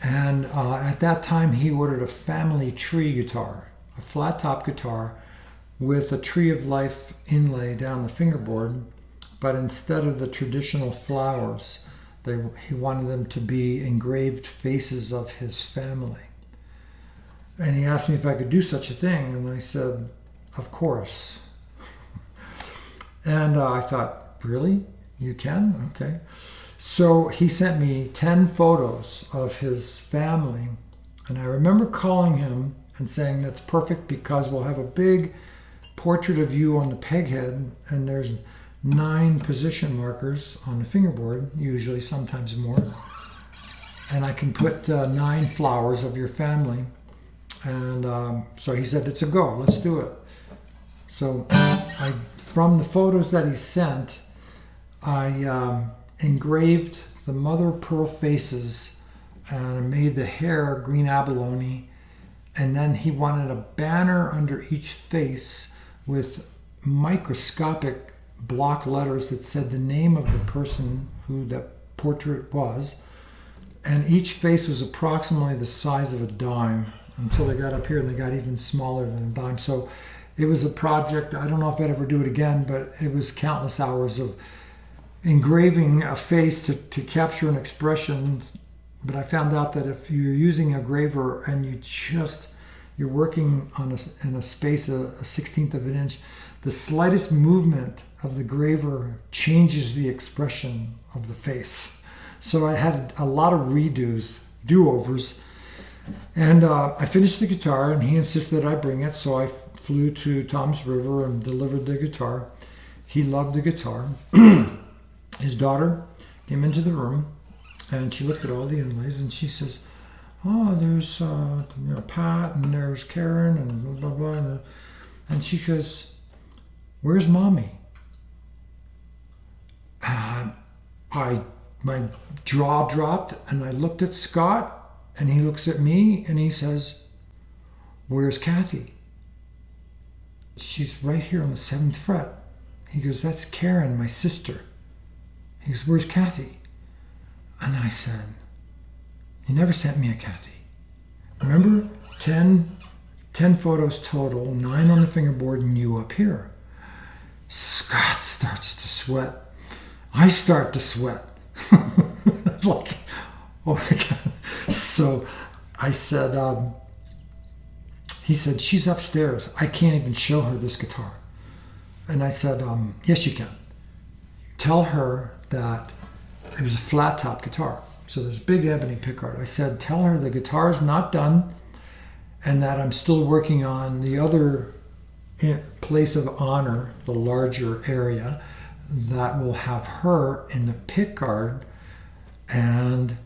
And at that time, he ordered a family tree guitar, a flat top guitar with a tree of life inlay down the fingerboard. But instead of the traditional flowers, he wanted them to be engraved faces of his family. And he asked me if I could do such a thing, and I said, of course. And I thought, really? You can? Okay. So he sent me 10 photos of his family, and I remember calling him and saying, that's perfect because we'll have a big portrait of you on the peg head, and there's 9 position markers on the fingerboard, usually, sometimes more. And I can put 9 flowers of your family. And so he said, it's a go, let's do it. So from the photos that he sent, I engraved the mother of pearl faces and I made the hair green abalone. And then he wanted a banner under each face with microscopic block letters that said the name of the person who that portrait was. And each face was approximately the size of a dime until they got up here and they got even smaller than a dime. So it was a project. I don't know if I'd ever do it again, but it was countless hours of engraving a face to capture an expression. But I found out that if you're using a graver and you're working on in a space a 1/16 of an inch, the slightest movement of the graver changes the expression of the face. So I had a lot of do-overs. And I finished the guitar, and he insisted I bring it, so I flew to Tom's River and delivered the guitar. He loved the guitar. His daughter came into the room, and she looked at all the inlays, and she says, oh, there's Pat, and there's Karen, and blah, blah, blah. And she goes, where's Mommy? And my jaw dropped, and I looked at Scott, and he looks at me, and he says, where's Kathy? She's right here on the 7th fret. He goes, that's Karen, my sister. He goes, where's Kathy? And I said, you never sent me a Kathy. Remember, 10 photos total, 9 on the fingerboard, and you up here. Scott starts to sweat. I start to sweat. Like, oh my God. So I said, he said, she's upstairs. I can't even show her this guitar. And I said, yes, you can. Tell her that it was a flat top guitar. So this big ebony pickguard. I said, tell her the guitar is not done and that I'm still working on the other place of honor, the larger area, that will have her in the pickguard. And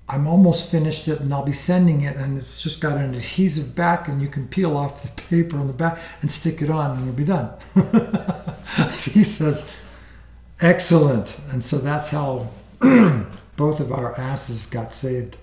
I'm almost finished it, and I'll be sending it, and it's just got an adhesive back, and you can peel off the paper on the back and stick it on, and it'll be done. So he says, excellent. And so that's how both of our asses got saved.